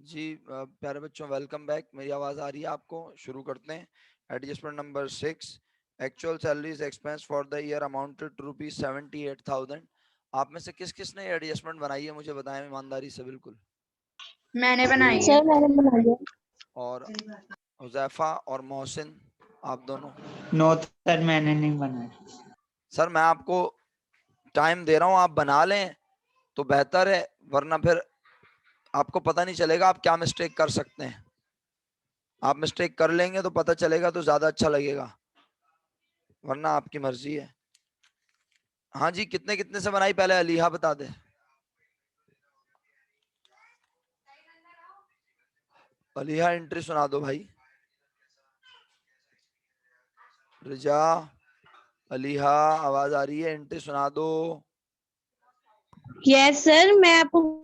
जी प्यारे बच्चों, welcome back. मेरी आवाज़ आ रही है आपको? शुरू करते हैं। Adjustment number 6, actual salaries expense for the year amounted to ₹78,000। आप में से किस किस ने एडजस्टमेंट बनाई है मुझे बताएं ईमानदारी से। बिल्कुल। मैंने बनाई है। सर मैंने बना दिया। और हुज़ैफा और मोहसिन, आप दोनों? नो सर, मैंने नहीं बनाया। सर मैं आपको टाइम दे रहा हूँ, आप बना लें तो बेहतर है, वरना फिर आपको पता नहीं चलेगा आप क्या मिस्टेक कर सकते हैं। आप मिस्टेक कर लेंगे तो पता चलेगा तो ज्यादा अच्छा लगेगा, वरना आपकी मर्जी है। हाँ जी, कितने कितने से बनाई पहले अलीहा बता दे। अलीहा एंट्री सुना दो भाई। रिजा, अलीहा आवाज आ रही है? एंट्री सुना दो। यस सर, मैं आपको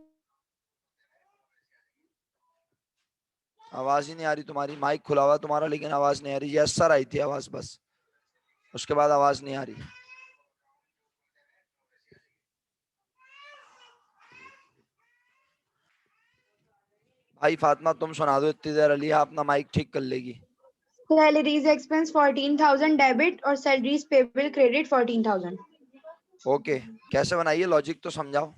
आवाज ही नहीं आ रही तुम्हारी, माइक खुला हुआ तुम्हारा लेकिन आवाज नहीं आ रही। यस सर आई थी आवाज, बस उसके बाद आवाज नहीं आ रही। भाई फातिमा तुम सुना दो इतनी देर, अलीहा अपना माइक ठीक कर लेगी। सैलरीज एक्सपेंस 14,000 डेबिट और सैलरीज पेबल क्रेडिट 14,000। ओके, कैसे बनाइए, लॉजिक तो समझाओ।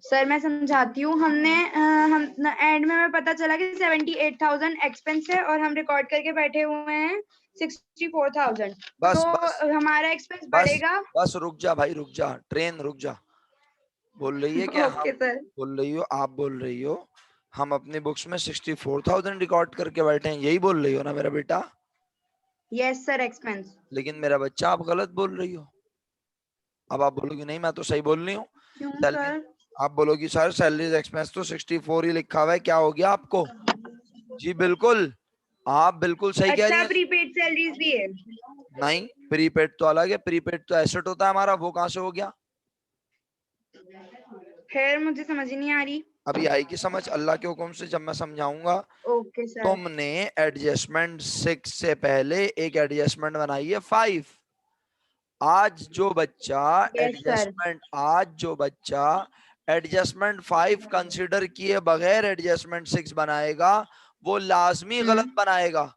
सर मैं समझाती हूँ। हमने हम एंड में हमें पता चला कि 78,000 एक्सपेंस है और हम रिकॉर्ड करके बैठे हुए हैं 64,000। बस तो बस हमारा एक्सपेंस बस बढ़ेगा। बस रुक जा भाई, रुक जा, ट्रेन रुक जा। बोल रही है क्या? Okay sir. बोल रही हो, आप बोल रही हो हम अपनी बुक्स में 64,000 रिकॉर्ड करके बैठे हैं, यही बोल रही हो ना मेरा बेटा? Yes sir, expense. लेकिन मेरा बच्चा आप गलत बोल रही हो। अब आप बोलोगी नहीं मैं तो सही बोल रही हूँ। क्यों सैलरी, सर? आप बोलोगी सर सैलरीज एक्सपेंस तो 64 ही लिखा हुआ है, क्या हो गया आपको? जी बिल्कुल, आप बिल्कुल सही कह रही अच्छा, हैं। प्रीपेड सैलरीज भी है? नहीं, प्रीपेड तो अलग है, प्रीपेड तो एसेट होता है हमारा, वो कहाँ से हो गया? खैर मुझे समझ ही नहीं आ रही। अभी आएगी समझ अल्लाह के हुक्म से जब मैं समझाऊंगा। Okay sir. तुमने एडजस्टमेंट 6 से पहले एक एडजस्टमेंट बनाई है 5। Yes sir. आज जो बच्चा एडजस्टमेंट 5 कंसिडर किए बगैर एडजस्टमेंट 6 बनाएगा वो लाजमी गलत बनाएगा।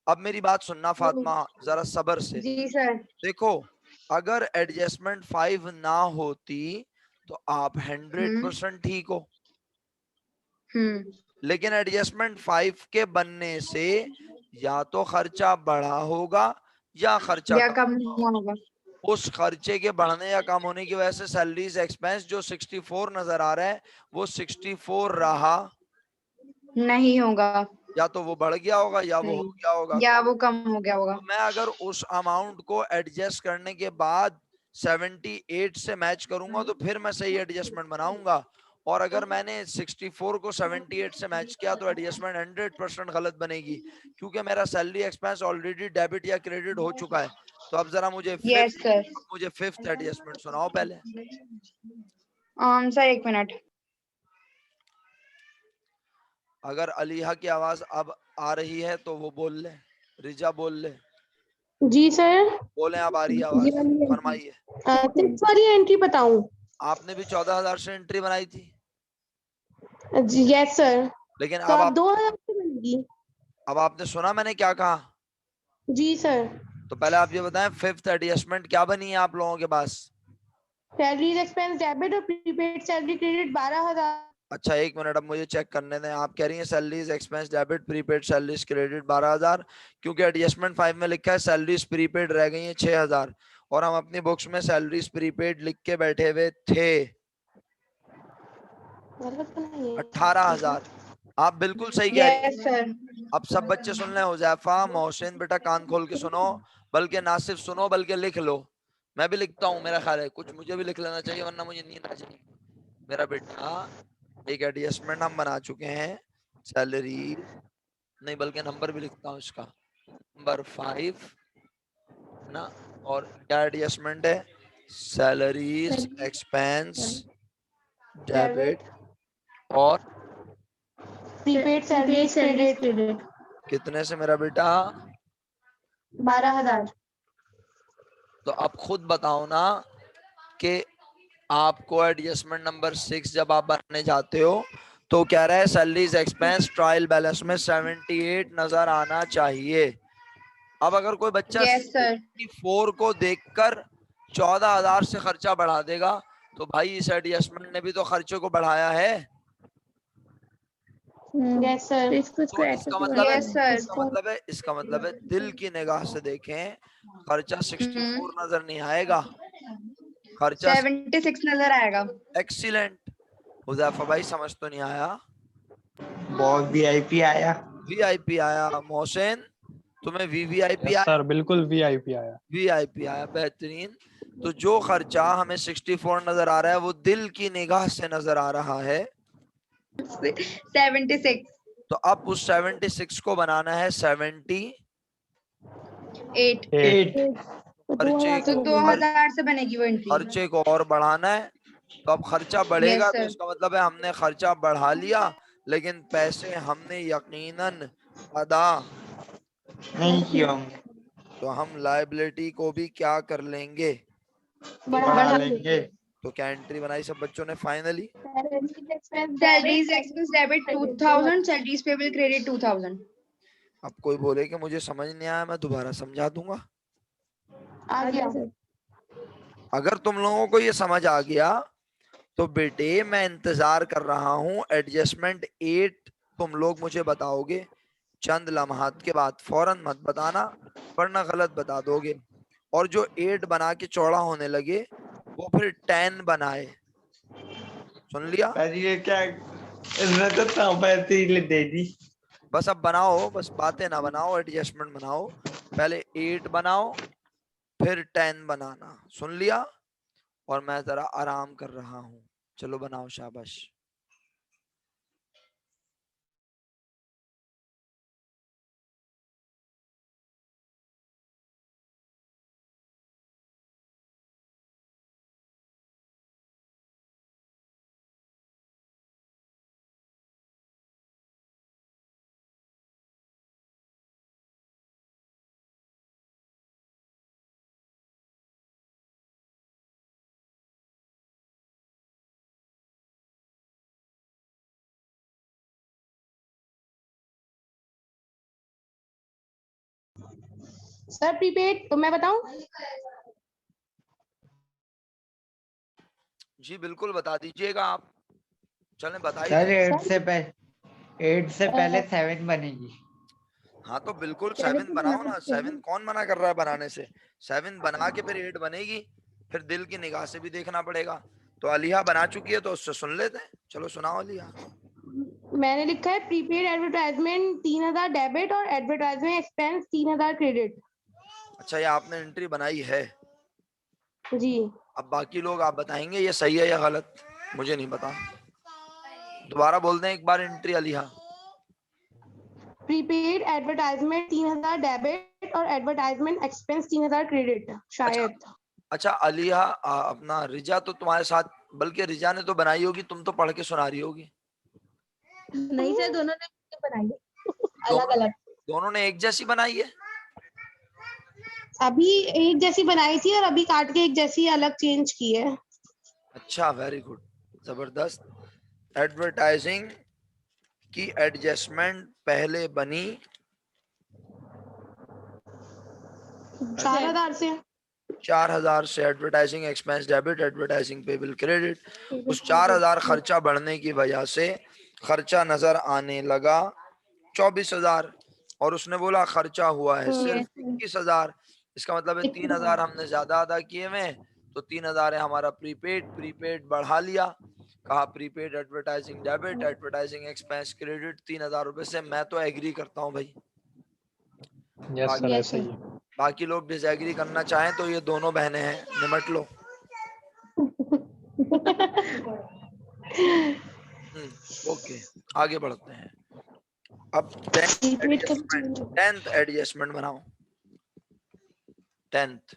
अब मेरी बात सुनना फातिमा, जरा सब्र से। जी सर। देखो, अगर एडजस्टमेंट 5 ना होती तो आप 100% ठीक हो, लेकिन एडजस्टमेंट 5 के बनने से या तो खर्चा बढ़ा होगा या खर्चा या कम कम हुआ हुआ होगा। होगा। उस खर्चे के बढ़ने या कम होने की वजह से सैलरीज एक्सपेंस जो 64 नजर आ रहा है वो 64 रहा, नहीं होगा। या तो वो बढ़ गया होगा या वो हो नहीं, गया होगा। या वो कम हो गया होगा। तो मैं अगर उस अमाउंट को एडजस्ट करने के बाद 78 से मैच करूंगा तो फिर मैं सही एडजस्टमेंट बनाऊंगा। और अगर मैंने 64 को 78 से मैच किया तो एडजस्टमेंट 100% गलत बनेगी, क्योंकि मेरा सैलरी एक्सपेंस ऑलरेडी डेबिट या क्रेडिट हो चुका है। तो अब जरा यस सर। मुझे फिफ्थ एडजस्टमेंट सुनाओ पहले। सर एक मिनट। अगर अलीहा की आवाज अब आ रही है तो वो बोल ले, रिजा बोल ले। जी सर। बोले अब आ रही है जी आवाज, फरमाइए। सिक्स वाली एंट्री बताऊं? आपने भी 14,000 से एंट्री बनाई थी, जी यस सर। लेकिन तो आप 2,000 से बनेगी? अब आपने सुना मैंने क्या कहा? जी सर। तो पहले आप ये बताएं फिफ्थ एडजस्टमेंट क्या बनी है आप लोगों के पास? सैलरीज एक्सपेंस डेबिट और प्रीपेड सैलरी क्रेडिट 12,000। अच्छा एक मिनट, अब मुझे चेक करने दें। आप कह रही हैं salaries expense debit prepaid salaries credit 12,000, क्योंकि एडजस्टमेंट 5 में लिखा है सैलरीज प्रीपेड रह गई हैं 6,000 और हम अपनी बुक्स में सैलरीज प्रीपेड लिख के बैठे हुए थे 18,000। आप बिल्कुल सही कह रही हैं। Yes sir. अब सब बच्चे सुन लें, हुजैफा मोहसिन बेटा कान खोल के सुनो, बल्कि ना सिर्फ सुनो बल्कि लिख लो। मैं भी लिखता हूँ, मेरा ख्याल है कुछ मुझे भी लिख लेना चाहिए वरना मुझे नींद आ जाएगी। मेरा बेटा एक एडजस्टमेंट हम बना चुके हैं, सैलरी नहीं बल्कि नंबर भी लिखता हूँ इसका, नंबर 5 ना। और क्या एडजस्टमेंट है? सैलरीज एक्सपेंस डेबिट और प्रीपेड सैलरीज क्रेडिट कितने से मेरा बेटा? 12,000। तो अब खुद बताओ ना कि आपको एडजस्टमेंट नंबर 6 जब आप बनाने जाते हो तो कह रहा है सैलरीज एक्सपेंस ट्रायल बैलेंस में 78 नजर आना चाहिए। अब अगर कोई बच्चा यस सर। 64 को देखकर 14,000 से खर्चा बढ़ा देगा तो भाई इस एडजस्टमेंट ने भी तो खर्चे को बढ़ाया है। Yes sir. तो इसका मतलब है यस सर। इसका मतलब है दिल की निगाह से देखें खर्चा 64 नजर नहीं आएगा, खर्चा 76 नजर आएगा। एक्सीलेंट। हुजैफा भाई समझ तो नहीं आया? बहुत वीआईपी आया। वीआईपी आया। मोहसिन तुम्हें वीवीआईपी यस आया? सर, बिल्कुल वीआईपी आया। वीआईपी आया, बेहतरीन। तो जो खर्चा हमें 64 नजर आ रहा है वो दिल की निगाह से नजर आ रहा है। 76। तो अब उस 76 को बनाना है 78। 8। 8। खर्चे तो को 2000 से बनेगी वो एंट्री। खर्चे को और बढ़ाना है। तो अब खर्चा बढ़ेगा यस तो सर। इसका मतलब है हमने खर्चा बढ़ा लिया लेकिन पैसे हमने यकीनन अदा नहीं किए होंगे। तो हम लायबिलिटी को भी क्या कर लेंगे? बढ़ा लेंगे। तो क्या एंट्री बनाई सब बच्चों ने finally? Salaries expense debit 2000, salaries payable credit 2000। अब कोई बोले कि मुझे समझ नहीं आया, मैं दोबारा समझा दूंगा। आ गया। अगर तुम लोगों को ये समझ आ गया तो बेटे मैं इंतजार कर रहा हूँ एडजस्टमेंट 8 तुम लोग मुझे बताओगे चंद लम्हात के बाद, फौरन मत बताना वरना गलत बता दोगे। और जो 8 बना के चौड़ा होने लगे वो फिर 10 बनाए। सुन लिया? पर ये क्या, इसने तो पैसे ही दे दी। बस अब बनाओ, बस बातें ना बनाओ, एडजस्टमेंट बनाओ। पहले 8 बनाओ फिर 10 बनाना। सुन लिया? और मैं जरा आराम कर रहा हूँ, चलो बनाओ, शाबाश। सर प्रीपेड तो मैं बताऊं? जी बिल्कुल बता दीजिएगा आप, चलें बता ही सर दें। 8 से पहले 7 बनेगी। हाँ तो बिल्कुल 7 बनाओ ना, 7 कौन मना कर रहा है बनाने से? 7 बना के फिर 8 बनेगी, फिर दिल की निगाह से भी देखना पड़ेगा। तो अलिया बना चुकी है तो उससे सुन लेते हैं, चलो सुनाओ अलिया। मैंने लिखा है प्रीपेड एडवर्टाइजमेंट 3000 डेबिट और एडवर्टाइजमेंट एक्सपेंस 3000 क्रेडिट। अच्छा ये आपने एंट्री बनाई है। जी। अब बाकी लोग आप बताएंगे ये सही है या गलत, मुझे नहीं पता। दोबारा बोल दें एक बार एंट्री अलिया। प्रीपेड एडवर्टाइजमेंट 3000 डेबिट और एडवर्टाइजमेंट एक्सपेंस 3000 क्रेडिट शायद। अच्छा अलिया अपना रिजा तो तुम्हारे साथ, बल्कि रिजा ने तो बनाई होगी, तुम तो पढ़ के सुना रही होगी। नहीं सर, दोनों ने बनाई अलग दोनों अलग। दोनों ने एक जैसी बनाई है? अभी एक जैसी बनाई थी और अभी काट के एक जैसी अलग चेंज की है। अच्छा वेरी गुड, जबरदस्त। एडवर्टाइजिंग की एडजस्टमेंट पहले बनी 4000 से। 4,000 से। Advertising expense debit, advertising payable credit. उस 4,000 खर्चा बढ़ने की वजह से खर्चा नजर आने लगा 24,000 और उसने बोला खर्चा हुआ है सिर्फ 21,000। इसका मतलब है 3,000 हमने ज्यादा अदा किए हुए, तो 3,000 है हमारा प्रीपेड। प्रीपेड बढ़ा लिया, कहा prepaid advertising debit, advertising expense credit 3,000 रुपए से। मैं तो एग्री करता हूँ भाई। यस सर, ऐसे ही है। बाकी लोग डिसएग्री करना चाहें तो ये दोनों बहनें हैं, निमट लो। ओके आगे बढ़ते हैं। अब 10th एडजस्टमेंट बनाओ। 10th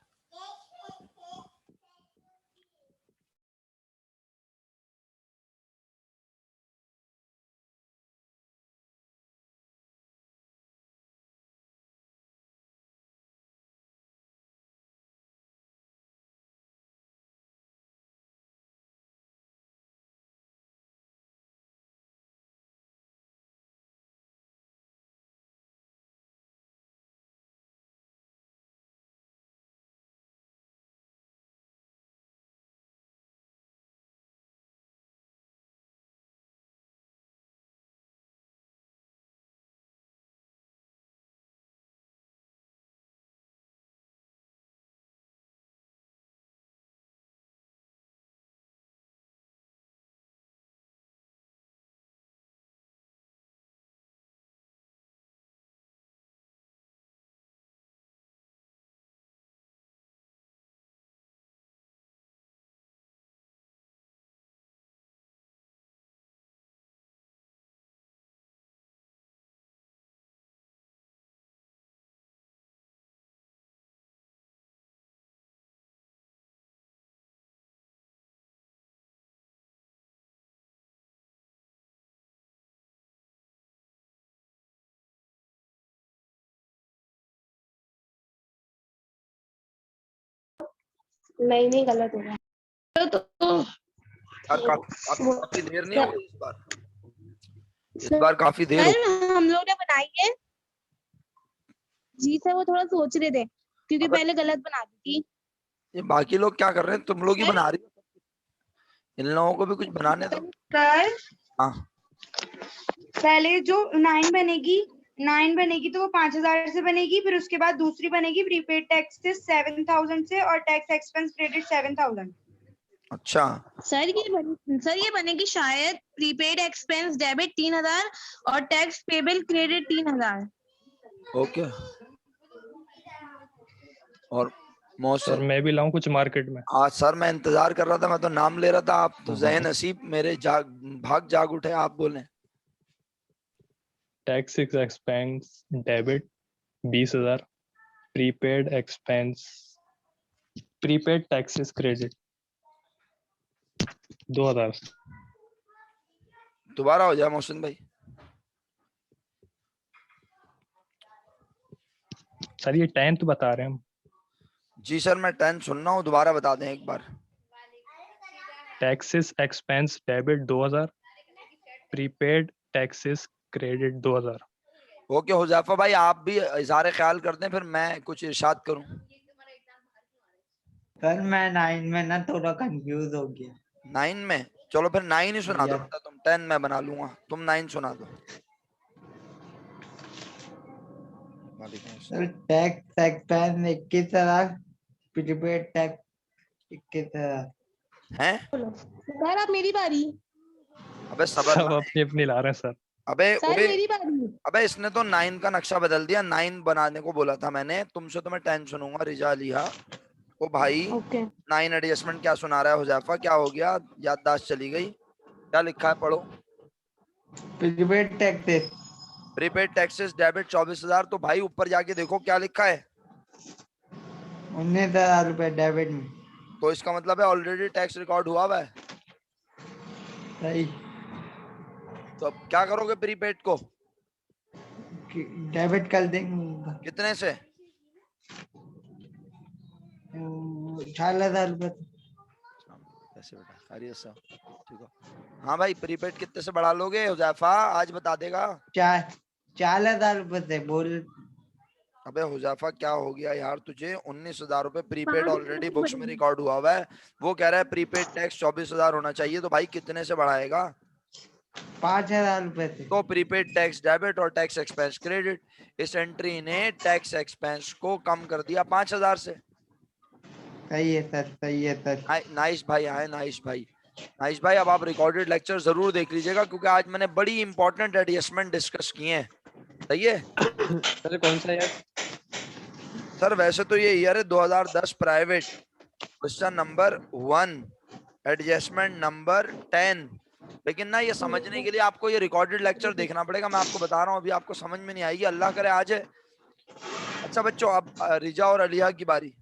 नहीं नहीं गलत हो गया तो यार काफी देर नहीं हो गई इस सर बार काफी देर हो गई। हम लोग ने बनाई है जी सर, वो थोड़ा सोच रहे थे क्योंकि अबे, पहले गलत बना दी थी। ये बाकी लोग क्या कर रहे हैं? तुम लोग ही बना रही हो, इन लोगों को भी कुछ बनाने दो। सर हाँ पहले जो 9 बनेगी तो वो 5,000 से बनेगी, फिर उसके बाद दूसरी बनेगी प्रीपेड टैक्स से 7,000 से और टैक्स एक्सपेंस क्रेडिट 7,000। अच्छा, सर ये बनेगी शायद प्रीपेड एक्सपेंस डेबिट 3,000 और टैक्स पेबल क्रेडिट 3,000। ओके। और सर मौसम, मैं भी लाऊं कुछ मार्केट में? हाँ सर मैं इंतजार कर रहा था, मैं तो नाम ले रहा था, आप तो ज़हे नसीब मेरे भाग जाग उठे, आप बोले। Tax expense debit 20,000, prepaid expense prepaid taxes credit 2,000। दोबारा हो जाए मोहसिन भाई। सर ये 10th बता रहे हैं हम। जी सर मैं 10 सुन रहा हूँ, दोबारा बता दें एक बार। Taxes expense debit 2,000, prepaid taxes credit 2,000। Okay Huzaifa भाई, आप भी इजहार ख्याल कर दें, फिर मैं कुछ इरशाद करूं। सर मैं 9 में ना थोड़ा कंफ्यूज हो गया। 9 में? चलो फिर 9 ही सुना दो Yes. बेटा, तुम 10 मैं बना लूंगा, तुम 9 सुना दो। Sir tax expense 21,000, prepaid tax 21,000। हैं? सर अब मेरी बारी। अबे सबर सब ना। अपनी अपनी ला रहे हैं सर। अबे सर ओए, मेरी बारी। अबे इसने तो 9 का नक्शा बदल दिया, 9 बनाने को बोला था मैंने तुमसे, तो मैं 10 सुनूंगा रिजा लिया। ओ भाई ओके 9 एडजस्टमेंट क्या सुना रहा है हुजैफा, क्या हो गया, याददाश्त चली गई? क्या लिखा है पढ़ो। Prepaid taxes prepaid taxes debit 24,000, तो भाई ऊपर जाके देखो क्या लिखा है। 19,000 रुपए डेबिट में। तो इसका मतलब है ऑलरेडी टैक्स रिकॉर्ड हुआ हुआ है। सही। तो अब क्या करोगे प्रीपेड को? डेबिट कर देंगे। कितने से? 4,000 रुपए। ऐसे बेटा खैरियत से? ठीक है। हाँ भाई प्रीपेड कितने से बढ़ा लोगे हुजैफा, आज बता देगा। 4,000 रुपए से बोल। अबे हुजैफा क्या हो गया यार तुझे, 19,000 रुपए प्रीपेड ऑलरेडी बुक्स में रिकॉर्ड हुआ हुआ है, वो कह रहा है प्रीपेड टैक्स 24,000 होना चाहिए, तो भाई कितने से बढ़ाएगा? 5,000 रुपए से। तो प्रीपेड टैक्स डेबिट और टैक्स एक्सपेंस क्रेडिट, इस एंट्री ने टैक्स एक्सपेंस को कम कर दिया 5,000 से। सही है सर, सही है सर। नाइस भाई आए, नाइस भाई, नाइस भाई। अब आप रिकॉर्डेड लेक्चर जरूर देख लीजिएगा, क्योंकि आज मैंने बड़ी इंपॉर्टेंट एडजस्टमेंट डिस्कस किए हैं। सही है सर कौन सा यार? सर, वैसे तो ये ईयर है 2010 private, question number 1 adjustment number 10, लेकिन ना ये समझने के लिए आपको ये रिकॉर्डेड लेक्चर देखना पड़ेगा, मैं आपको बता रहा हूँ, अभी आपको समझ में नहीं आएगी, अल्लाह करे आज है। अच्छा बच्चों, अब रिजा और अलिया की बारी।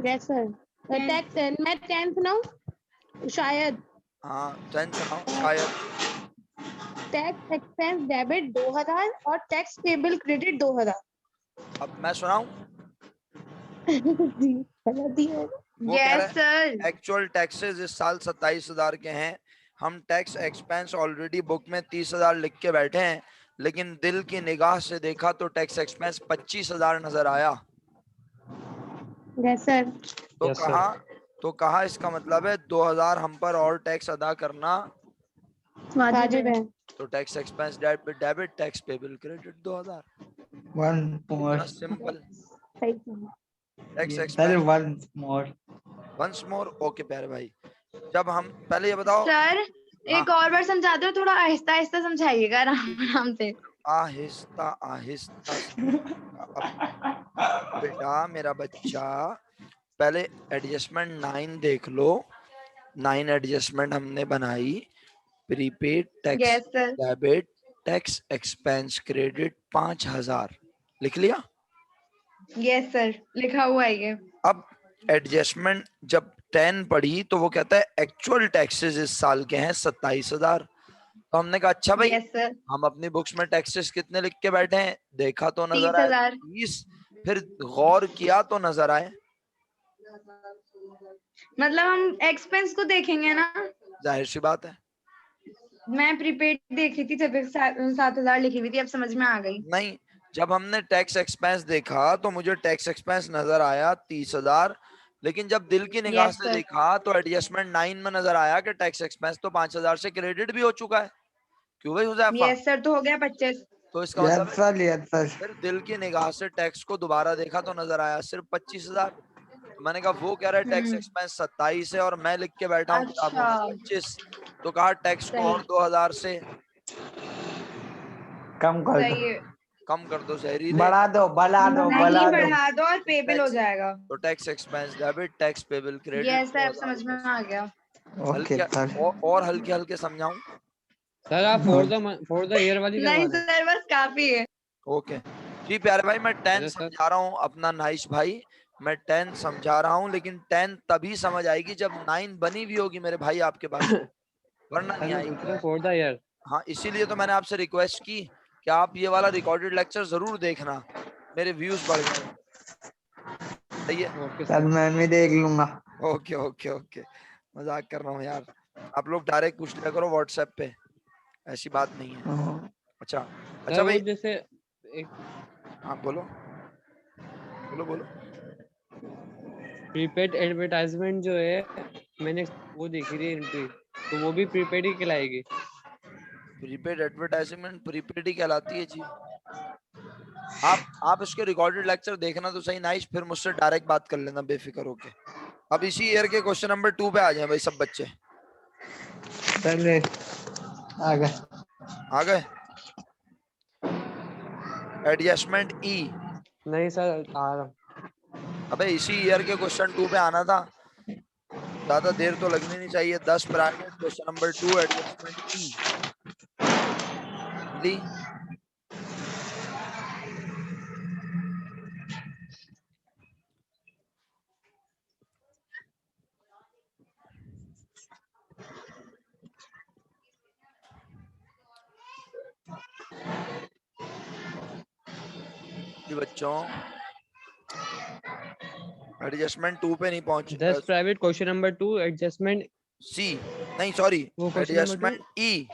Yes sir. टैक्स मैं 10 सुनाऊं शायद। हाँ 10 सुनाओ शायद। टैक्स एक्सपेंस डेबिट 2,000 और टैक्स पेबल क्रेडिट 2,000। अब मैं सुनाऊं? जी गलत ही है। वो कह यस रहा सर। है एक्चुअल टैक्सेस इस साल 27,000 के हैं, हम टैक्स एक्सपेंस ऑलरेडी बुक में 30,000 लिख के बैठे हैं, लेकिन दिल की निगाह से देखा तो टैक्स एक्सपेंस 25,000 नजर आया। Yes sir. तो Yes, कहा sir. तो कहा इसका मतलब है 2,000 हम पर और टैक्स अदा करना, वाजिब है। तो tax expense debit debit tax payable credit 2,000। One more. Simple. सही सुना। Tax sir expense one more. Once more. Okay प्यारे भाई, जब हम पहले ये बताओ। सर हाँ एक और बार समझाते हो, थोड़ा आहिस्ता आहिस्ता समझाइएगा, आराम आराम से। आहिस्ता आहिस्ता बेटा मेरा बच्चा, पहले एडजस्टमेंट 9 देख लो। 9 एडजस्टमेंट हमने बनाई, prepaid tax yes sir. Debit tax expense credit 5,000 लिख लिया। यस सर लिखा हुआ है ये। अब एडजस्टमेंट जब 10 पढ़ी तो वो कहता है एक्चुअल टैक्सेस इस साल के हैं 27,000, तो हमने कहा अच्छा भाई यस सर। हम अपनी बुक्स में टैक्सेस कितने लिख के बैठे हैं, देखा तो नजर आए 30,000। 30, फिर गौर किया तो नजर आए मतलब हम एक्सपेंस को देखेंगे ना। जाहिर सी बात है। मैं प्रीपेड देखी थी जब 7,000 लिखी हुई थी, अब समझ में आ गई। नहीं, जब हमने टैक्स एक्सपेंस देखा तो मुझे टैक्स एक्सपेंस नजर आया 30,000, लेकिन जब दिल की निगाह Yes, से sir. देखा तो एडजस्टमेंट 9 में नजर आया कि टैक्स एक्सपेंस तो 5,000 से क्रेडिट भी हो चुका है। क्यों भाई हुजैफा? यस सर, तो हो गया 25। तो इसका मतलब यस है सर, यस सर। फिर दिल की निगाह से टैक्स को दोबारा देखा तो नजर आया सिर्फ 25,000। तो मैंने कहा वो कह रहा है टैक्स एक्सपेंस 27 है और मैं लिख के बैठा हूँ किताबों में अच्छा, 25। तो कहा टैक्स को सही और 2,000 से कम कर सही दो, है। कम कर दो जहरीले। बढ़ा दो, बढ़ा दो, नहीं, बढ़ा दो। बढ़ा दो और पेबल हो टैक्स जाएगा। तो tax expense debit, tax payable credit yes sir, अब 2,000 समझ में रुपए से। आ गया। ओके हल्के सर। और हल्के हल्के समझाऊं? सर आप फॉर द ईयर वाली करवा नहीं दें। सर, बस काफी है। ओके जी प्यारे भाई, मैं 10 अच्छा सर। समझा रहा हूँ अपना नाइश भाई, मैं 10 समझा रहा हूँ, लेकिन 10 तभी समझ आएगी जब 9 बनी भी होगी मेरे भाई आपके पास, वरना सर नहीं मैं पूछ रहा आएगी। हूँ फॉर द ईयर। हाँ, इसीलिए तो मैंने आपसे रिक्वेस्ट की कि आप ये वाला रिकॉर्डेड लेक्चर जरूर देखना, मेरे व्यूज बढ़ जाए। सही है? Okay sir sir. मैं भी देख लूंगा। ओके ओके ओके, मजाक कर रहा हूँ यार। आप लोग डायरेक्ट पूछ लिया करो व्हाट्सएप पे, ऐसी बात नहीं है। अच्छा अच्छा सर वो भाई, जैसे एक हाँ बोलो बोलो बोलो। प्रीपेड एडवर्टाइजमेंट जो है, मैंने वो देखी थी एंट्री, तो वो भी प्रीपेड ही कहलाएगी। प्रीपेड एडवर्टाइजमेंट प्रीपेड ही कहलाती है जी। आप इसके रिकॉर्डेड लेक्चर देखना तो सही नाइस, फिर मुझसे डायरेक्ट बात कर लेना बेफिक्र होके। अब इसी ईयर के क्वेश्चन नंबर 2 पे आ जाए भाई सब बच्चे। चले आ गए। आ गए? एडजस्टमेंट ई। नहीं सर आ रहा हूँ। अबे इसी ईयर के क्वेश्चन 2 पे आना था, ज्यादा देर तो लगनी नहीं चाहिए। 10 bracket question number 2 adjustment E. मिली? जी बच्चों, एडजस्टमेंट 2 पे नहीं पहुंच, 10 private question number 2 adjustment. C नहीं सॉरी, वो question number 2 adjustment E,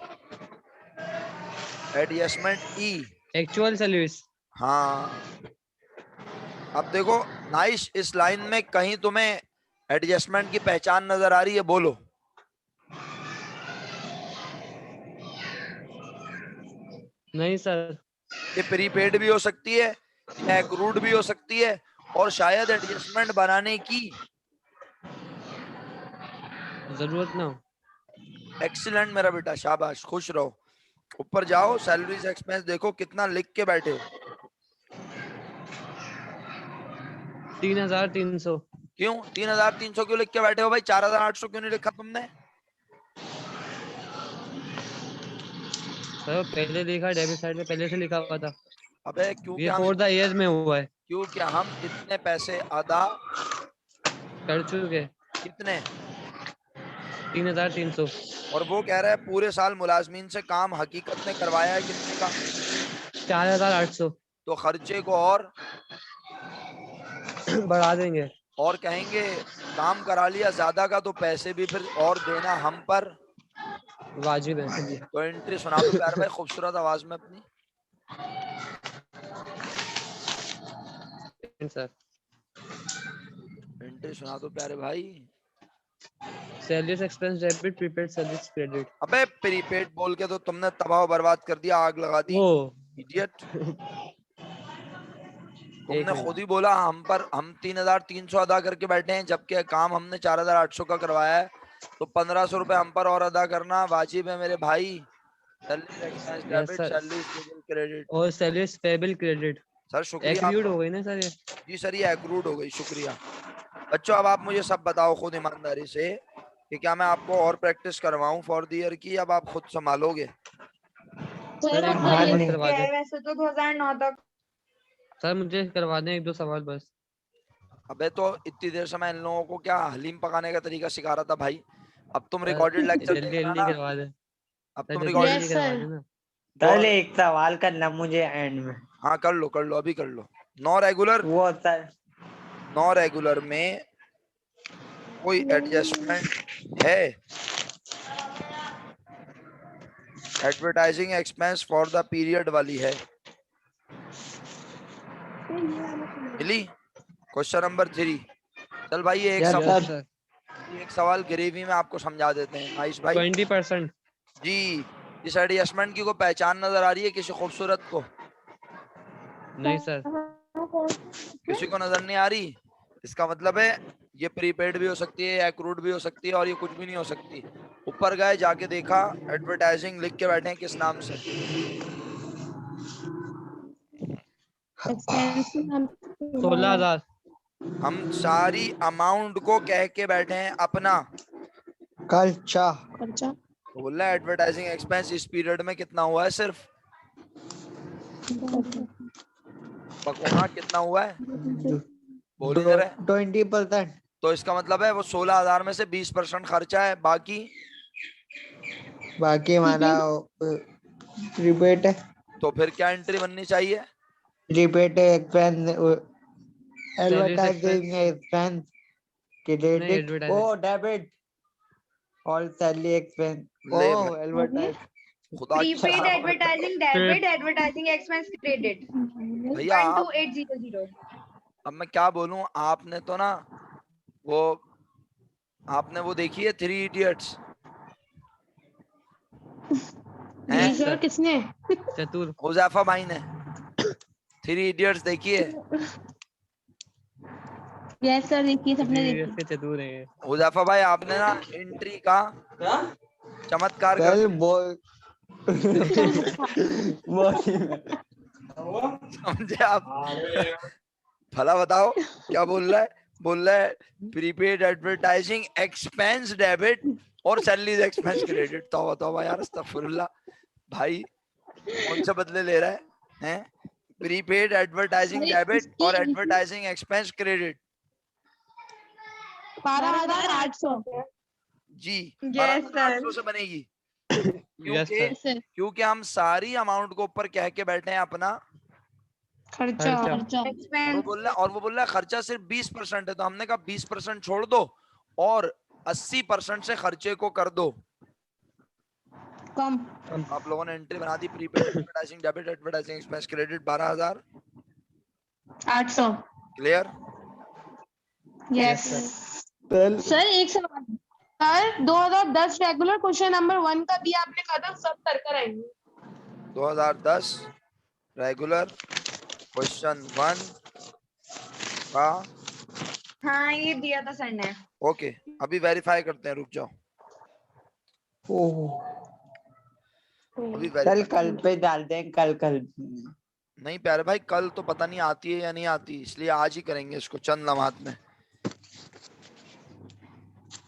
adjustment E. Actual service. हाँ, अब देखो नाइस, इस लाइन में कहीं तुम्हें एडजस्टमेंट की पहचान नजर आ रही है? बोलो। नहीं सर। ये प्रीपेड भी हो सकती है, ये एक्रूड भी हो सकती है, और शायद एडजस्टमेंट बनाने की जरूरत ना हो। एक्सीलेंट मेरा बेटा, शाबाश, खुश रहो। ऊपर जाओ, सैलरीज एक्सपेंस देखो कितना लिख के बैठे हो। 3,300। क्यों 3,300 क्यों लिख के बैठे हो भाई? 4,800 क्यों नहीं लिखा तुमने? सर पहले लिखा, डेबिट साइड पे पहले से लिखा हुआ था। अबे क्योंकि ये हम फॉर द ईयर में हुआ है। क्योंकि हम इतने पैसे अदा कर चुके। कितने? 3,300। और वो कह रहा है पूरे साल मुलाजमीन से काम हकीकत में करवाया है कितने का? 4,800। तो खर्चे को और बढ़ा देंगे। कहेंगे काम करा लिया ज्यादा का, तो पैसे भी फिर और देना हम पर। वाजिब है। तो एंट्री सुना दो प्यारे भाई खूबसूरत आवाज में अपनी। सर एंट्री सुना दो प्यारे भाई। Service expense debit, prepaid service credit. अबे प्रीपेड बोल के तो तुमने तबाह बर्बाद कर दिया, आग लगा दी, ओ इडियट। एक तुमने खुद मिनट। ही बोला हम 3,300 अदा करके बैठे हैं, जबकि काम हमने 4,800 का करवाया है। तो 1,500 रुपए हम पर और अदा करना वाजिब है मेरे भाई। Salary expense yes debit, sir. Salary credit. और सर्विस पेबल क्रेडिट। सर शुक्रिया एक्रीड आपका। हो गई ना सर ये। जी सर, ये एक्रूड हो गई, शुक्रिया। बच्चों अब आप मुझे सब बताओ खुद ईमानदारी से कि क्या मैं आपको और प्रैक्टिस करवाऊं फॉर द ईयर की, अब आप खुद संभालोगे? सर एक दो हाँ सवाल नहीं। करवा क्या दे। है वैसे तो 2009 तक। सर मुझे करवा दें एक दो सवाल बस। अबे तो इतनी देर से मैं इन लोगों को क्या हलीम पकाने का तरीका सिखा रहा था भाई। अब तुम सर रिकॉर्डेड लेक्चर जल्दी देखना जल्दी ना, करवा दे। अब सर तुम जल्दी रिकॉर्डेड जल्दी करवा देना। चल एक सवाल करना मुझे एंड में। हाँ कर लो अभी कर लो। नॉन रेगुलर, वो सर नॉन रेगुलर में कोई एडजस्टमेंट है? Advertising expense for the period वाली है, मिली? Question number 3। चल भाई ये Yes, sir. एक सवाल ग्रेवी में आपको समझा देते हैं आयुष भाई 20%। जी। इस एडजस्टमेंट की कोई पहचान नजर आ रही है किसी खूबसूरत को? नहीं सर। किसी को नजर नहीं आ रही? इसका मतलब है ये प्रीपेड भी हो सकती है, एक्रूड भी हो सकती है, और ये कुछ भी नहीं हो सकती। ऊपर गए, जाके देखा, एडवर्टाइजिंग लिख के बैठे हैं किस नाम से? 16,000। हम सारी अमाउंट को कह के बैठे हैं अपना। खर्चा। तो बोल रहा है एडवर्टाइजिंग एक्सपेंस इस पीरियड में कितना हुआ है? सिर्फ बकोना कितना हुआ है? बोल ही नहीं रहे। 20%। तो इसका मतलब है वो 16,000 में से 20% खर्चा है, बाकी हमारा प्रीपेड है। तो फिर क्या एंट्री बननी चाहिए? Prepaid expense, advertising expense, credit advertising। ओ डेबिट और सैलरी एक्सपेंस ले ओ मैं- एडवर्टाइज। खुदा की प्रीपेड कसम। Advertising debit advertising expense credit भैया आप 12800। अब मैं क्या बोलूं, आपने तो ना वो आपने वो देखी है 3 इडियट्स? हैं? सर किसने? चतुर। हुजैफा भाई ने 3 इडियट्स देखी है? यस सर देखिए सबने देखी। इसके चतुर है। हुजैफा भाई आपने ना एंट्री का चमत्कार कर कल दिया। बोल समझे आप? भला बताओ क्या बोल रहा है? बोल रहा है प्रीपेड एडवर्टाइजिंग एक्सपेंस डेबिट और सैलरीज एक्सपेंस क्रेडिट। तौबा तौबा यार, अस्तगफुरुल्लाह। भाई कौन से बदले ले रहा है? हैं? प्रीपेड एडवर्टाइजिंग अरे डेबिट इसकी- और एडवर्टाइजिंग एक्सपेंस क्रेडिट 12,800। जी। Yes, 12,800 से बनेगी क्योंकि सर क्योंकि हम सारी अमाउंट को ऊपर कह के बैठे हैं अपना। खर्चा। एक्सपेंस और वो बोल रहा है खर्चा सिर्फ 20% है, तो हमने कहा 20% छोड़ दो और 80% से खर्चे को कर दो। कम। आप लोगों ने एंट्री बना दी, prepaid advertising debit advertising expense credit 800। Clear? Yes कल सर एक सवाल सर 2010 रेगुलर क्वेश्चन नंबर 1 का भी आपने कहा था सब कर कर आएंगे। 2010 रेगुलर क्वेश्चन 1 का हाँ ये दिया था सर ने। ओके, अभी वेरीफाई करते हैं, रुक जाओ। अभी कल वेरीफाई पे डालते हैं। कल नहीं प्यारे भाई, कल तो पता नहीं आती है या नहीं आती, इसलिए आज ही करेंगे इसको चंद लम्हात में।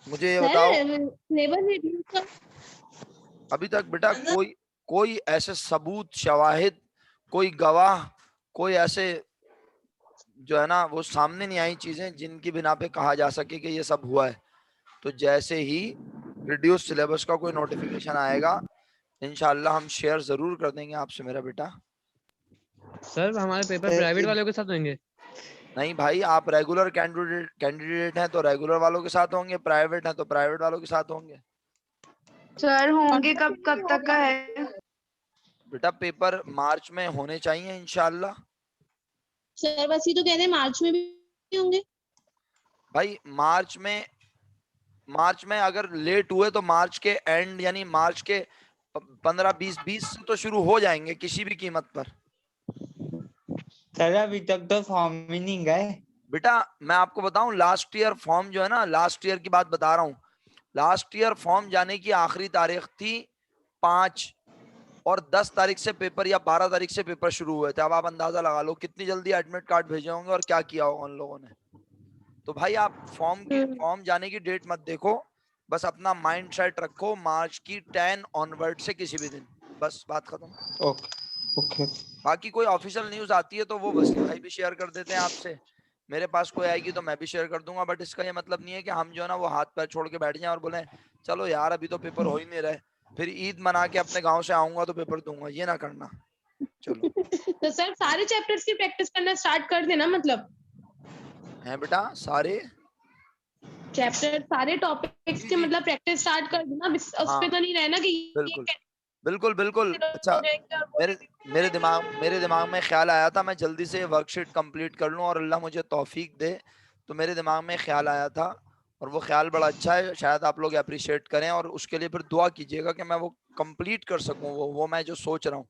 मुझे ये बताओ, सिलेबस अभी तक बेटा कोई ऐसे सबूत, शवाहिद, कोई गवाह, कोई ऐसे जो है ना वो सामने नहीं आई चीजें जिनकी बिना पे कहा जा सके कि ये सब हुआ है। तो जैसे ही रिड्यूस सिलेबस का कोई नोटिफिकेशन आएगा इंशाल्लाह हम शेयर जरूर कर देंगे आपसे मेरा बेटा। सर हमारे पेपर प्राइवेट वालों के साथ होंगे? नहीं भाई, आप रेगुलर कैंडिडेट हैं तो रेगुलर वालों के साथ होंगे, प्राइवेट हैं तो प्राइवेट वालों के साथ होंगे। सर होंगे कब तक का है? बेटा पेपर मार्च में होने चाहिए इंशाल्लाह। सर बस ही तो कहते हैं मार्च में भी होंगे। भाई मार्च में अगर लेट हुए तो मार्च के एंड यानी मार्च के 15-20 से तो शुरू हो जाएंगे किसी भी कीमत पर। सर अभी तक तो फॉर्म ही नहीं गए। बेटा मैं आपको बताऊं, लास्ट ईयर फॉर्म जो है ना, लास्ट ईयर की बात बता रहा हूँ, लास्ट ईयर फॉर्म जाने की आखिरी तारीख थी 5 और 10 तारीख से पेपर या 12 तारीख से पेपर शुरू हुए थे। अब आप अंदाजा लगा लो कितनी जल्दी एडमिट कार्ड भेजे होंगे और क्या किया होगा उन लोगों ने। तो भाई आप फॉर्म जाने की डेट मत देखो, बस अपना माइंड सेट रखो मार्च की 10 ऑनवर्ड से किसी भी दिन, बस बात खत्म। ओके। बाकी कोई ऑफिशियल न्यूज आती है तो वो वसीम भाई भी शेयर कर देते हैं आपसे, मेरे पास कोई आएगी तो मैं भी शेयर कर दूंगा। बट इसका ये मतलब नहीं है कि हम जो है ना वो हाथ पैर छोड़ के बैठ जाएं और बोले चलो यार अभी तो पेपर हो ही नहीं रहे, फिर ईद मना के अपने गांव से आऊंगा तो पेपर दूंगा, ये ना करना। चलो तो सर सारे चैप्टर्स की प्रैक्टिस करना स्टार्ट कर देना, मतलब है बेटा सारे चैप्टर सारे टॉपिक्स के मतलब प्रैक्टिस स्टार्ट कर दूं ना, उस हाँ। पे तो नहीं रहना कि बिल्कुल बिल्कुल बिल्कुल। ये अच्छा, हो जाएंगे और वो मेरे दिमाग में ख्याल आया था मैं जल्दी से वर्कशीट कंप्लीट कर लूं और अल्लाह मुझे तौफीक दे। तो मेरे दिमाग में ख्याल आया था और वो ख्याल बड़ा अच्छा है, शायद आप लोग अप्रिशिएट करें और उसके लिए फिर दुआ कीजिएगा कि मैं वो कंप्लीट कर सकूं। वो मैं जो सोच रहा हूँ,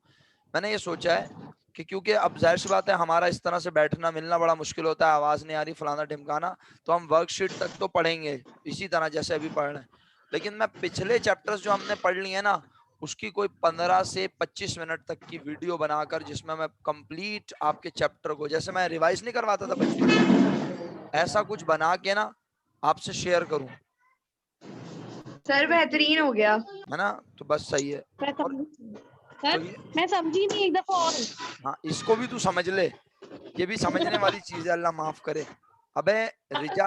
मैंने ये सोचा है कि क्योंकि अब जाहिर सी बात है हमारा इस तरह से बैठना मिलना बड़ा मुश्किल होता है, आवाज नहीं आ रही फलाना ढिमकाना, तो हम वर्कशीट तक तो पढ़ेंगे इसी तरह जैसे अभी पढ़ रहे हैं। लेकिन मैं पिछले चैप्टर्स जो हमने पढ़ लिए ना उसकी कोई 15 से 25 मिनट तक की वीडियो बनाकर जिसमें मैं कंप्लीट आपके चैप्टर को, जैसे मैं रिवाइज नहीं करवाता था बचपन में, ऐसा कुछ बना के ना आपसे शेयर करूं, सर बेहतरीन हो गया। है ना? तो बस सही है। मैं और सर तो ये, मैं समझी नहीं एक दफा और। हाँ इसको भी तू समझ ले, ये भी समझने वाली चीज है, अल्लाह माफ करे। अबे रिजा,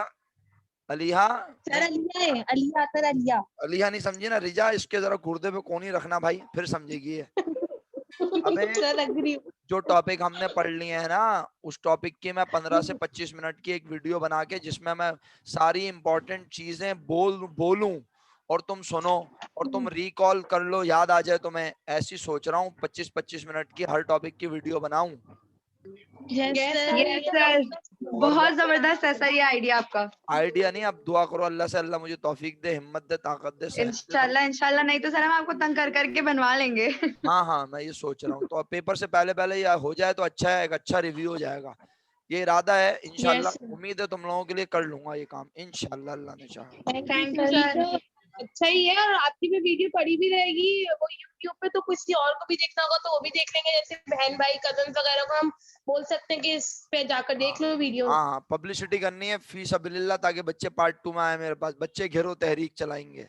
अलीहा सर नहीं, अलिया है, अलिया सर अलिया। अलीहा नहीं समझी ना, रिजा इसके जरा गुर्दे पे कोनी रखना भाई, फिर समझेगी ये। अबे सर अग्री। जो टॉपिक हमने पढ़ लिए हैं ना उस टॉपिक की मैं 15 से 25 मिनट की एक वीडियो बना के जिसमें मैं सारी इंपॉर्टेंट चीजें बोलूं और तुम सुनो और तुम रिकॉल कर लो, याद आ जाए तुम्हें, ऐसी सोच रहा हूँ 25-25 मिनट की हर टॉपिक की वीडियो बनाऊं। यस यस सर, बहुत जबरदस्त है सर ये आइडिया आपका। आइडिया नहीं, अब दुआ करो अल्लाह से, अल्लाह मुझे तौफीक दे, हिम्मत दे, ताकत दे, सेहत दे। तो इंशाल्लाह इंशाल्लाह, नहीं तो सर हम आपको तंग कर करके बनवा लेंगे। हाँ हाँ मैं ये सोच रहा हूँ, तो अब पेपर से पहले पहले या हो जाए तो अच्छा है, एक अच्छा रिव्यू हो जाएगा, ये इरादा है। इंशाल्लाह यस उम्मीद है तुम लोगों के लिए कर लूंगा ये काम इंशाल्लाह, अल्लाह ने चाहा। Thank you you sir. Sir. अच्छा ही है, और आपकी भी वीडियो पड़ी भी रहेगी वो यूट्यूब पे, तो किसी और को भी देखना होगा तो वो भी देख लेंगे, जैसे बहन भाई कजन वगैरह को हम बोल सकते हैं कि इस पे जाकर देख लो वीडियो। हाँ हाँ पब्लिसिटी करनी है फी सबिलिल्लाह, ताकि बच्चे पार्ट 2 में आए मेरे पास, बच्चे घेरो तहरीक चलाएंगे।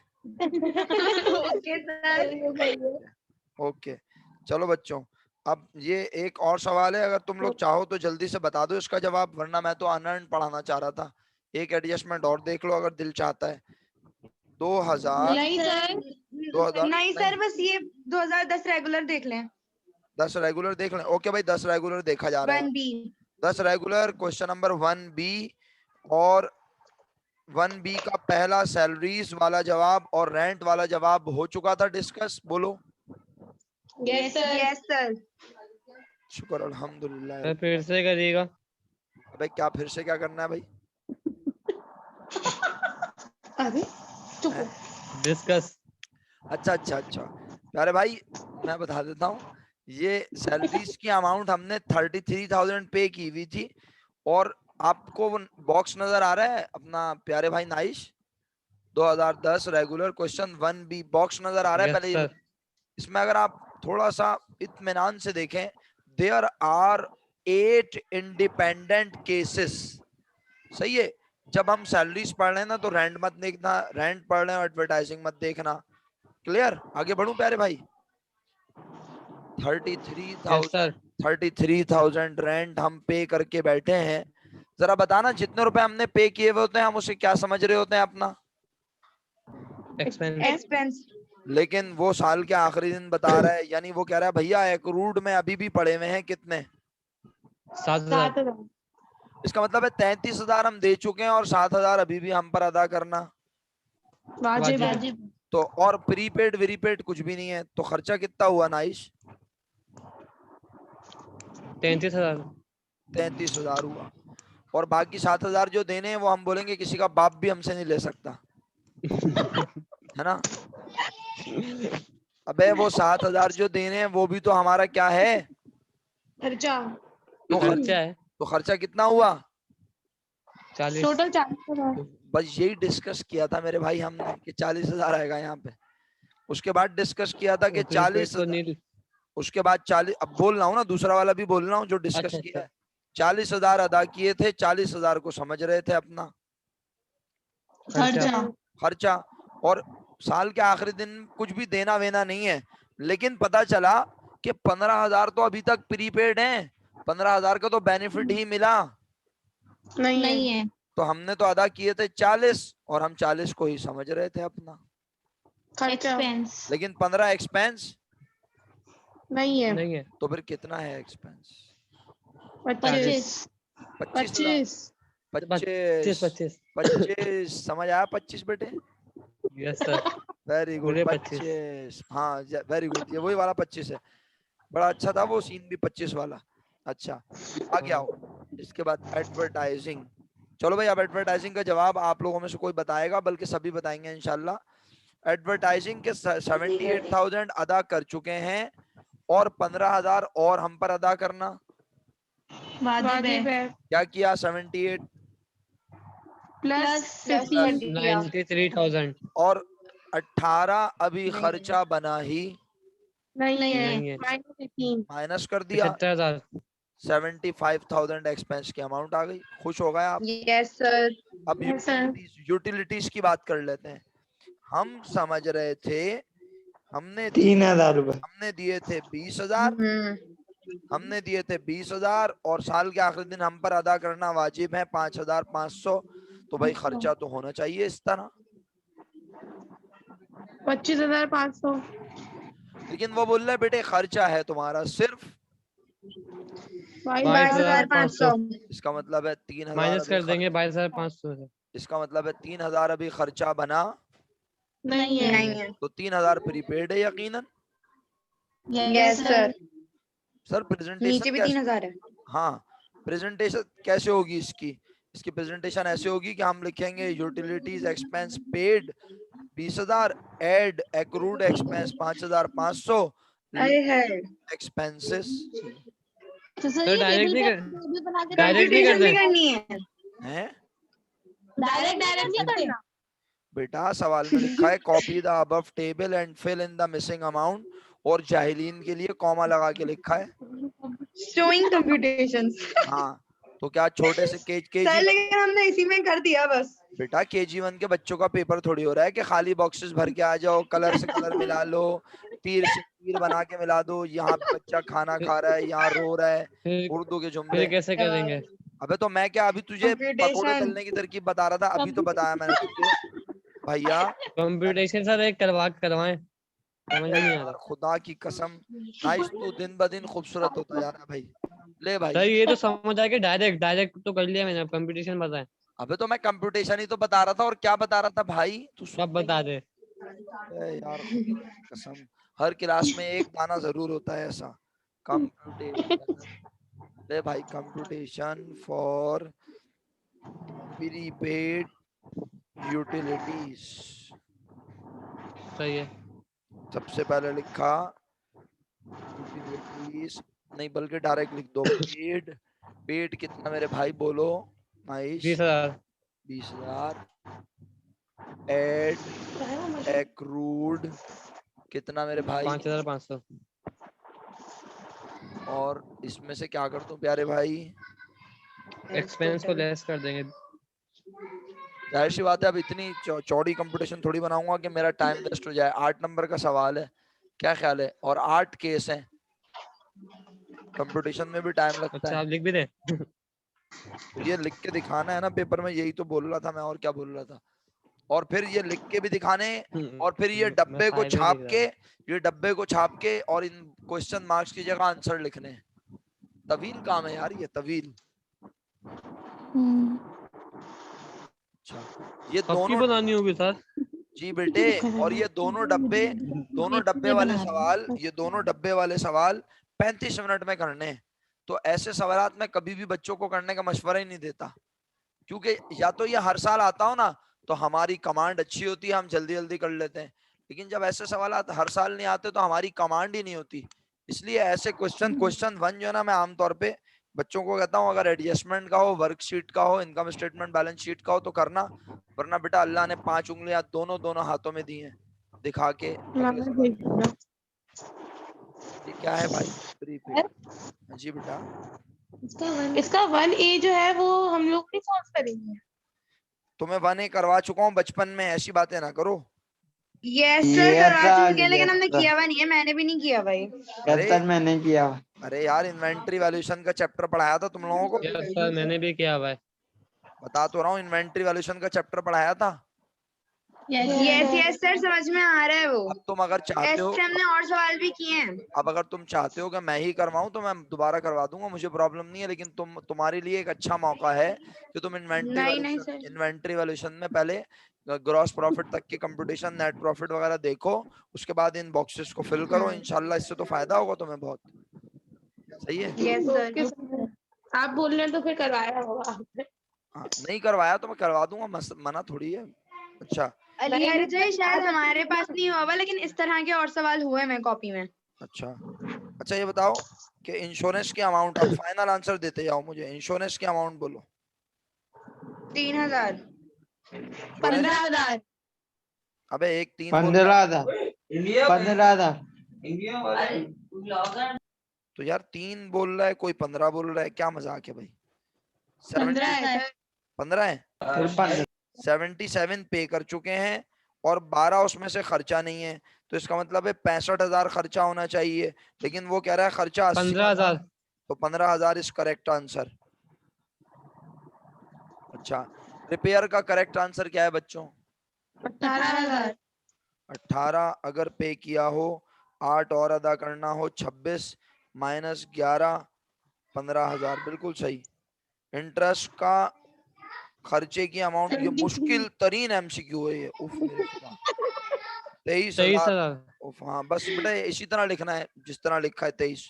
Okay sir. ओके चलो बच्चों, अब ये एक और सवाल है, अगर तुम लोग चाहो तो जल्दी से बता दो इसका जवाब, वरना मैं तो अनर्न पढ़ाना चाह रहा था। एक एडजस्टमेंट और देख लो अगर दिल चाहता है। 2000 नहीं सर, 2000 नहीं सर, बस ये 2010 रेगुलर देख लें। 10 रेगुलर देख लें। ओके भाई 10 रेगुलर देखा जा रहा है। 1B। 10 regular question number 1B, और 1B का पहला सैलरीज वाला जवाब और रेंट वाला जवाब हो चुका था डिस्कस, बोलो। Yes sir. Yes sir. शुक्र अल्हम्दुलिल्लाह। सर फिर से करिएगा। अबे क्या फिर से क्या करना है भाई? अरे चुप हो। डिस्कस। अच्छा अच्छा अच्छा, प्यारे भाई मैं बता देता हूँ, ये सैलरीज की अमाउंट हमने 33,000 पे की हुई थी, और आपको वो बॉक्स नजर आ रहा है अपना प्यारे भाई nice, 2010 regular question 1B box नजर आ रहा है यस पहले सर। इसमें अगर आप थोड़ा सा इत्मीनान से देखें, देयर आर 8 इंडिपेंडेंट केसेस। सही है, जब हम सैलरीज पढ़ रहे हैं ना तो रेंट मत देखना, रेंट पढ़ रहे हैं एडवर्टाइजिंग मत देखना। क्लियर? आगे बढ़ूं प्यारे भाई? 33,000 33,000 रेंट हम पे करके बैठे हैं। जरा बताना जितने रुपए हमने पे किए हुए होते हैं हम उसे क्या समझ रहे होते हैं अपना? एक्सपेंस। एक्सपेंस। लेकिन वो साल के आखिरी दिन बता रहा है, यानी वो कह रहा है भैया एक्रूड में अभी भी पड़े हुए हैं कितने? 7,000। 7,000। इसका मतलब है 33,000 हम दे चुके हैं और 7,000 अभी भी हम पर अदा करना। वाजिब वाजिब। है। तो और प्रीपेड विरीपेड कुछ भी नहीं है, तो खर्चा कितना हुआ नाइश? 33,000। 33,000 हुआ, और बाकी 7,000 जो देने हैं वो हम बोलेंगे किसी का बाप भी हमसे नहीं ले सकता, है ना? अबे वो 7,000 जो देने हैं वो भी तो हमारा क्या है? खर्चा। तो खर्चा है। तो खर्चा कितना हुआ? 40। टोटल 40,000। तो बस यही डिस्कस किया था मेरे भाई हमने कि 40,000 आएगा यहाँ पे। उसके बाद डिस्कस किया था कि 40, तो नहीं। उसके बाद 40, अब बोल रहा हूँ ना दूसरा वाला भी बोल रहा हूँ जो डिस्कस अच्छा किया अच्छा। है। 40,000 अदा किए थे, 40,000 को समझ रहे थे अपना खर्चा। खर्चा, और साल के आखिरी दिन कुछ भी देना वेना नहीं है। लेकिन पता चला कि 15,000 तो अभी तक प्रीपेड हैं, 15,000 का तो बेनिफिट ही मिला, नहीं है। तो हमने तो अदा किए थे 40 और हम 40 को ही समझ रहे थे अपना, एक्सपेंस लेकिन 15 एक्सपेंस नहीं है। नहीं है। तो फिर कितना है एक्सपेंस? 25। 25,000। पच्चीस 25 25 25 समझ आया 25 बेटे? यस सर वेरी गुड पूरे 25 हाँ वेरी गुड, ये वही वाला 25 है। बड़ा अच्छा था वो सीन भी 25 वाला। अच्छा आगे आओ। इसके बाद एडवर्टाइजिंग। चलो भाई अब एडवर्टाइजिंग का जवाब आप लोगों में से कोई बताएगा, बल्कि सभी बताएंगे इंशाल्लाह। एडवर्टाइजिंग के 78,000 अदा कर चुके हैं और 15,000 और हम पर अदा करना। वाजिब है। क्या किया? 78 प्लस 50 दिया। 93,000 और 18 अभी नहीं। खर्चा बना ही, नहीं है, नहीं है। -18। माइनस कर दिया। 75,000 75,000 एक्सपेंस की अमाउंट आ गई। खुश हो गए आप? Yes sir. अब Yes, sir. यूटिलिटीज की बात कर लेते हैं। हम समझ रहे थे हमने 3,000 रुपए। हमने दिए थे 20,000, हमने दिए थे 20,000 और साल के आखिरी दिन हम पर अदा करना वाजिब है 5,500। तो भाई खर्चा तो होना चाहिए इस तरह। 25,500। लेकिन वो बोल रहे बेटे खर्चा है तुम्हारा सिर्फ 22,500। इसका मतलब है 3,000 माइनस अभी कर देंगे 22,500 से। इसका मतलब है 3,000 अभी खर्चा बना नहीं है। नहीं है। तो 3,000 प्रीपेड है यकीनन। Yes sir. सर प्रेजेंटेशन नीचे भी 3,000 है। हाँ प्रेजेंटेशन कैसे होगी इसकी? इसकी प्रेजेंटेशन ऐसे होगी कि हम लिखेंगे utilities expense paid 20,000 add accrued expense 5,500 अरे है एक्सपेंसेस तो सर तो ये डायरेक्ट टेबल नहीं पे कर टेबल बना के डायरेक्ट नहीं कंप्यूटेशन भी करते। करनी है। हैं। डायरेक्ट नहीं करना। बेटा सवाल में लिखा है copy the above table and fill in the missing amount, और जाहिलीन के लिए कॉमा लगा के लिखा है। Showing computations. हाँ तो क्या छोटे से सर केजी लेकिन हमने इसी में कर दिया बस। बेटा KG1 के बच्चों का पेपर थोड़ी हो रहा है कि खाली बॉक्सेस भर के आ जाओ, कलर से कलर मिला लो, तीर से तीर बना के मिला दो, यहाँ पे बच्चा खाना खा रहा है, यहाँ रो रहा है, उर्दू के जुमले। फिर कैसे करेंगे? अबे तो मैं क्या अभी तुझे पकोड़े कंप्यूटेशन। तलने की तरकीब बता रहा था, अभी तो बताया मैंने तुझे भैया। कंप्यूटेशन सर एक करवाएं, समझ में नहीं आ यार रहा। खुदा की कसम नाइस, तू दिन ब दिन खूबसूरत होता जा रहा है भाई। ले भाई। सर ये तो समझ आया कि डायरेक्ट तो कर लिया मैंने, अब कंप्यूटेशन बताएं। अबे तो मैं कंप्यूटेशन ही तो बता रहा था, और क्या बता रहा था भाई तू कब बता दे। यार खुदा की कसम हर क्लास में एक दाना जरूर होता है ऐसा। कंप्यूटेशन ले भाई, कंप्यूटेशन फॉर प्रीपेड यूटिलिटीज। सही है। सबसे पहले लिखा यूटिलिटीज, नहीं बल्कि डायरेक्ट लिख दो पेड। पेड कितना मेरे भाई बोलो? नाइस 20,000 20,000 एड एक्रूड कितना मेरे भाई? 5,500 और इसमें से क्या कर दूं प्यारे भाई? एक्सपेंस को लेस कर देंगे। जाहिर सी बात है अब इतनी चौड़ी कंपटीशन थोड़ी बनाऊंगा कि मेरा टाइम वेस्ट हो जाए। 8 नंबर का सवाल है, क्या ख्याल है? और 8 केस हैं, कंपटीशन में भी टाइम लगता अच्छा है। आप लिख भी दे। तो ये लिख के दिखाना है ना पेपर में, यही तो बोल रहा था मैं, और क्या बोल रहा था। और फिर ये लिख के भी दिखाने, और फिर ये मैं डब्बे को फायदे छाप लिख के, रहा ये डब्बे को छाप के और इन क्वेश्चन मार्क्स की जगह आंसर लिखने हैं। तवील काम है यार ये, तवील। अच्छा ये सबकी दोनों बनानी होगी सर। जी बेटे, और ये दोनों डब्बे वाले सवाल, ये दोनों डब्बे वाले सवाल 35 मिनट में करने हैं। तो ऐसे सवालात मैं कभी भी बच्चों को करने का मशवरा ही नहीं देता, क्योंकि या तो ये हर साल आता हो ना तो हमारी कमांड अच्छी होती है, हम जल्दी जल्दी कर लेते हैं, लेकिन जब ऐसे सवालात हर साल नहीं आते तो हमारी कमांड ही नहीं होती। इसलिए ऐसे क्वेश्चन 1 जो है ना, मैं आमतौर पे बच्चों को कहता हूँ अगर एडजस्टमेंट का हो, वर्कशीट का हो, इनकम स्टेटमेंट बैलेंस शीट का हो तो करना, वरना बेटा अल्लाह ने 5 उंगलियां दोनों दोनों हाथों में दी हैं, दिखा के अगले सवाल। ये क्या है भाई? प्रीपेड। जी बेटा इसका 1A जो है वो हम लोग नहीं सॉल्व करेंगे। तुम्हें 1A करवा चुका हूँ बचपन में, ऐसी बातें ना करो। यस सर करवा चुके हैं, लेकिन हमने किया हुआ नहीं है, मैंने भी नहीं किया भाई। अरे सर मैंने किया। अरे यार इन्वेंट्री वैल्यूएशन का चैप्टर पढ़ाया था तुम लोगों को, यस सर मैंने भी किया हुआ है। बता तो रहा हूँ, इन्वेंट्री वैल्यूएशन का चैप्टर पढ़ाया था। यस सर, समझ में आ रहा है वो। अब तुम अगर चाहते हो, ऐसे हमने और सवाल भी किए हैं। अब अगर तुम चाहते हो कि मैं ही करवाऊं तो मैं दोबारा करवा दूंगा, मुझे प्रॉब्लम नहीं है, लेकिन तुम्हारे लिए एक अच्छा मौका है कि तुम नहीं सर। इन्वेंट्री वैल्यूएशन में पहले ग्रॉस प्रॉफिट तक की कंप्यूटेशन, नेट प्रॉफिट वगैरह देखो, उसके बाद इन बॉक्सेस को फिल करो, इंशाल्लाह इससे तो फायदा होगा तुम्हें बहुत। सही है। Yes okay sir. सर, आप बोल रहे हैं तो फिर करवाया होगा आपने। हाँ, नहीं करवाया तो मैं करवा दूंगा, मना थोड़ी है। अच्छा अली नहीं, हरज है, नहीं, शायद हमारे पास नहीं हुआ हुआ, लेकिन इस तरह के और सवाल हुए मैं कॉपी में। अच्छा अच्छा, ये बताओ कि इंश्योरेंस की अमाउंट, अब फाइनल आंसर देते जाओ मुझे, इंश्योरेंस की अमाउंट बोलो। 3000। इंश्योरेंस, 15,000। अबे एक 3 बोल रहा 15,000 तो यार 3 बोल रहा है, कोई 15 बोल रहा है, क्या मजाक है भाई। 15 है सर। 15 है। 77 पे कर चुके हैं और 12 उसमें से खर्चा नहीं है, तो इसका मतलब है 65,000 खर्चा होना चाहिए, लेकिन वो कह रहा है खर्चा 80। 15,000। तो 15,000 इज करेक्ट आंसर। अच्छा, रिपेयर का करेक्ट आंसर क्या है बच्चों? 18,000। 18 अगर पे किया हो, 8 और अदा करना हो, 26 माइनस 11, 15,000, बिल्कुल सही। इंटरेस्ट का खर्चे की अमाउंट, ये 73। मुश्किल तरीन एमसीक्यू है ये, उफ मेरे खुदा। 23,000। 23,000। उफ, हाँ बस बेटा इसी तरह लिखना है जिस तरह लिखा है, 23,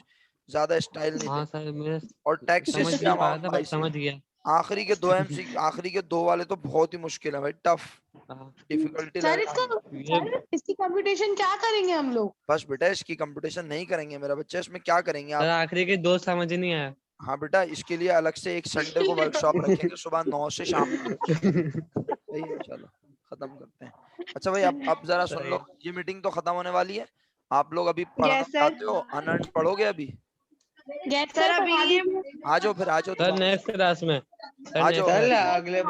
ज्यादा स्टाइल नहीं हाँ देना। सर, मैं और टैक्सेस समझ की नहीं पाया अमाउंट था बट 22 है। समझ गया। आखिरी के 2 एमसी, आखिरी के 2 वाले तो बहुत ही मुश्किल है भाई, टफ, हाँ, डिफिकल्टी सर लेवल। इसका ये सर इसकी कंप्यूटेशन क्या करेंगे हम लोग? बस बेटा इसकी कंपटीशन नहीं करेंगे मेरा बच्चा, इसमें क्या करेंगे सर आप? आखिरी के 2 समझ नहीं आया। हाँ बेटा, इसके लिए अलग से एक संडे को वर्कशॉप रखेंगे, सुबह 9 से शाम 9। सही है, चलो खत्म करते हैं। अच्छा भाई, अब जरा सुन सही लो, है। ये मीटिंग तो खत्म होने वाली है, आप लोग अभी पढ़ना यस सर। चाहते हो, अनंत पढ़ोगे अभी? गेट सर सर अभी पढ़ा नहीं। दीजिए। आ जाओ फिर, आ जाओ सर दोबारा। नेक्स्ट क्लास में। सर आ नेक्स्ट जाओ, चल क्लास में। अगले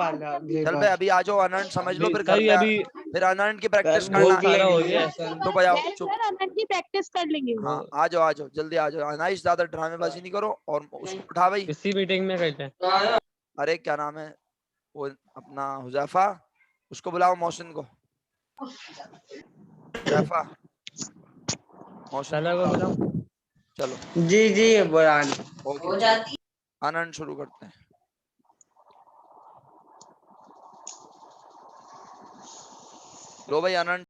चल भाई अभी आ जाओ, अनंत समझ लो, अभी फिर सर घर ये पे अभी फिर अनंत की प्रैक्टिस करना। बहुत सारा हो गया है सर। चुप हो जाओ, गेट चुप। सर अनंत की प्रैक्टिस कर लेंगे। हाँ वो आ जाओ जल्दी आ जाओ, अनाइस ज्यादा ड्रामेबाजी नहीं करो, और उसको उठा भाई। इसी मीटिंग में करते हैं। अरे क्या नाम है वो अपना, हुजैफा, उसको बुलाओ, मोहसिन को, हुजैफा, मोहसिन साला को को बुलाओ। बताओ। चलो जी बुरान ओके, आनंद शुरू करते हैं। लो भाई आनंद